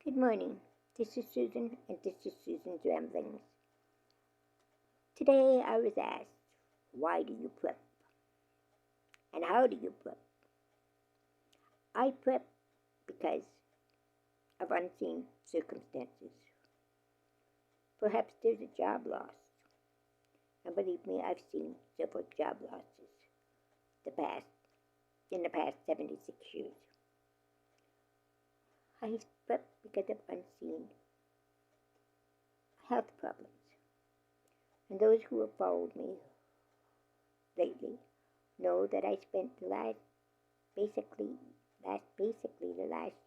Good morning. This is Susan, and this is Susan's Ramblings. Today I was asked, why do you prep? And how do you prep? I prep because of unseen circumstances. Perhaps there's a job loss. And believe me, I've seen several job losses in the past 76 years. I prep because of unseen health problems. And those who have followed me lately know that I spent the last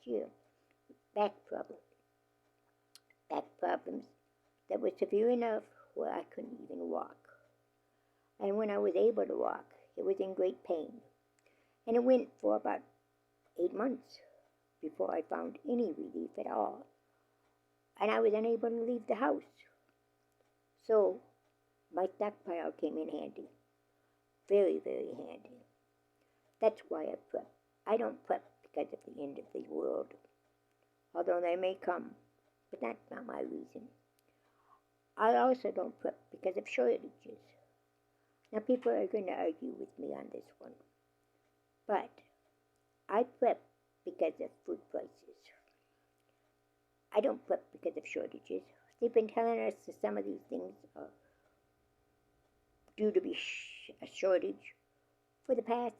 year back problems that were severe enough where I couldn't even walk. And when I was able to walk, it was in great pain. And it went for about 8 months before I found any relief at all. And I was unable to leave the house. So my stockpile came in handy. Very, very handy. That's why I prep. I don't prep because of the end of the world, although they may come, but that's not my reason. I also don't prep because of shortages. Now people are going to argue with me on this one, but I prep because of food prices. I don't prep because of shortages. They've been telling us that some of these things are due to be a shortage for the past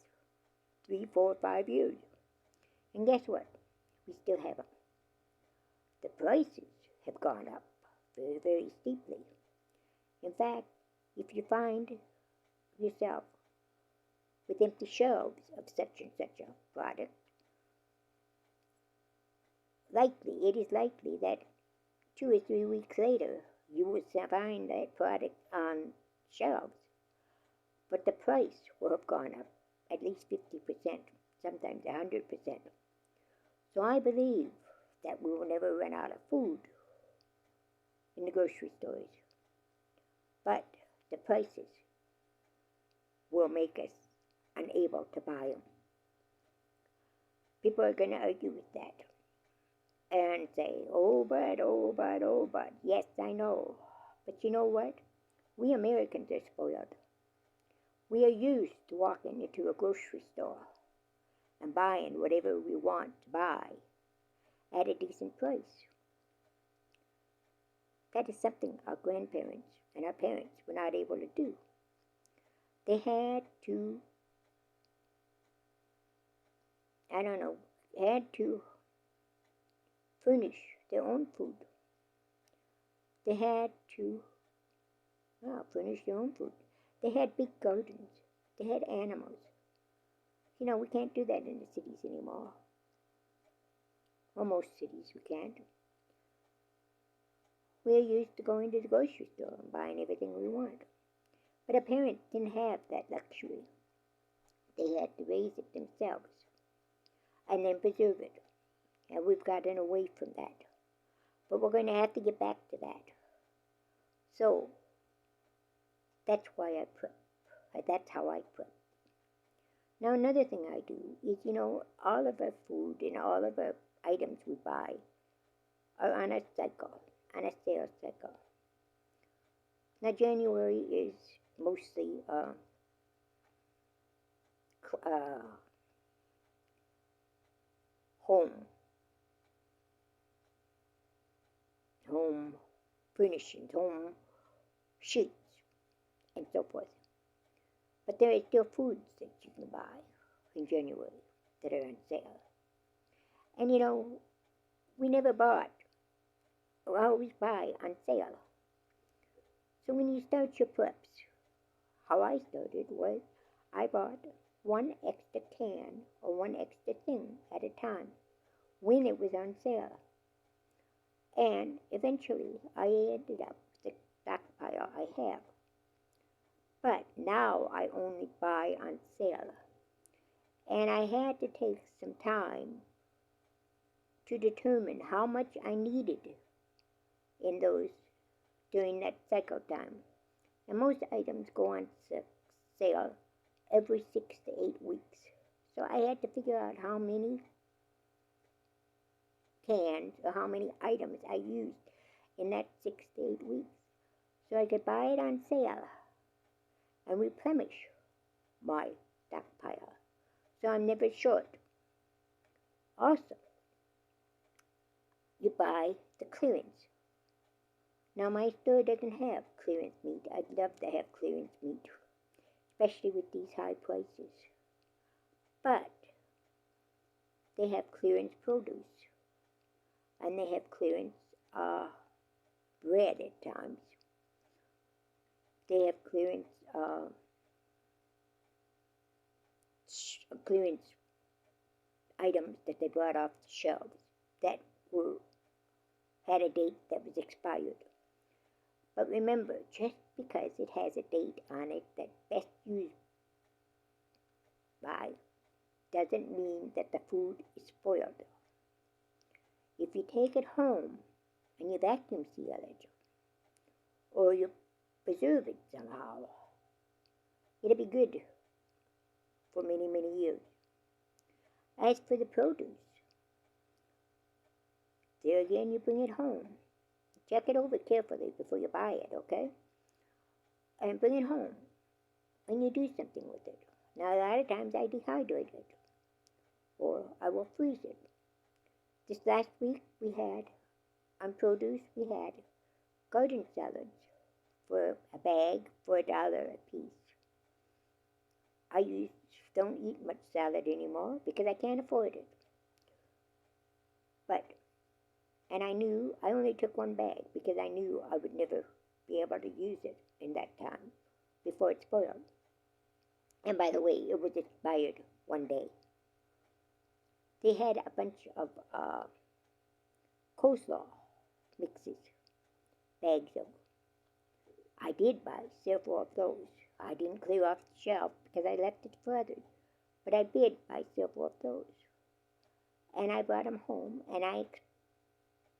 3, 4, 5 years. And guess what? We still have them. The prices have gone up very, very steeply. In fact, if you find yourself with empty shelves of such and such a product, it is likely that 2 or 3 weeks later you will find that product on shelves, but the price will have gone up at least 50%, sometimes 100%. So I believe that we will never run out of food in the grocery stores, but the prices will make us unable to buy them. People are going to argue with that and say, oh, but, yes, I know. But you know what? We Americans are spoiled. We are used to walking into a grocery store and buying whatever we want to buy at a decent price. That is something our grandparents and our parents were not able to do. They had to, furnish their own food. They had to furnish their own food. They had big gardens. They had animals. We can't do that in the cities anymore. Or most cities we can't. We're used to going to the grocery store and buying everything we want. But our parents didn't have that luxury. They had to raise it themselves and then preserve it. And we've gotten away from that. But we're going to have to get back to that. So, that's why I prep. That's how I prep. Now, another thing I do is, all of our food and all of our items we buy are on a cycle, on a sales cycle. Now, January is mostly home furnishings, home sheets, and so forth. But there are still foods that you can buy in January that are on sale. And we never bought. We always buy on sale. So when you start your preps, how I started was I bought one extra can or one extra thing at a time when it was on sale. And eventually I ended up with the stockpile I have. But now I only buy on sale. And I had to take some time to determine how much I needed during that cycle time. And most items go on sale every 6 to 8 weeks. So I had to figure out how many cans or how many items I used in that 6 to 8 weeks. So I could buy it on sale and replenish my stockpile. So I'm never short. Also, you buy the clearance. Now my store doesn't have clearance meat. I'd love to have clearance meat, especially with these high prices. But they have clearance produce, and they have clearance bread at times. They have clearance clearance items that they brought off the shelves that had a date that was expired. But remember, just because it has a date on it that best used by doesn't mean that the food is spoiled. If you take it home and you vacuum seal it, or you preserve it somehow, it'll be good for many, many years. As for the produce, there again, you bring it home. Check it over carefully before you buy it, okay? And bring it home. And you do something with it. Now, a lot of times I dehydrate it, or I will freeze it. This last week we had, on produce, we had garden salads for a bag for $1 a piece. I don't eat much salad anymore because I can't afford it. And I knew I only took one bag because I knew I would never be able to use it in that time before it spoiled. And by the way, it was expired one day. They had a bunch of coleslaw mixes, bags of. I did buy several of those. I didn't clear off the shelf because I left it for others, but I did buy several of those. And I brought them home and I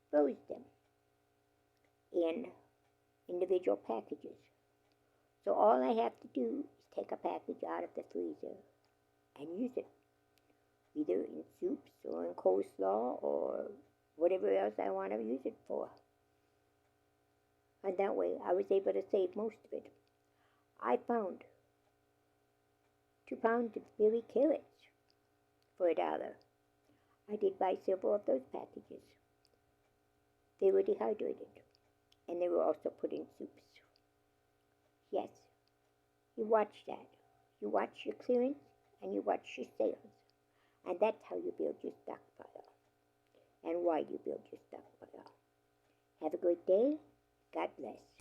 exposed them in individual packages. So all I have to do is take a package out of the freezer and use it, either in soups or in coleslaw or whatever else I want to use it for. And that way I was able to save most of it. I found 2 pounds of berry carrots for $1. I did buy several of those packages. They were dehydrated, and they were also put in soups. Yes, you watch that. You watch your clearance, and you watch your sales. And that's how you build your stockpile, and why you build your stockpile. Have a great day. God bless.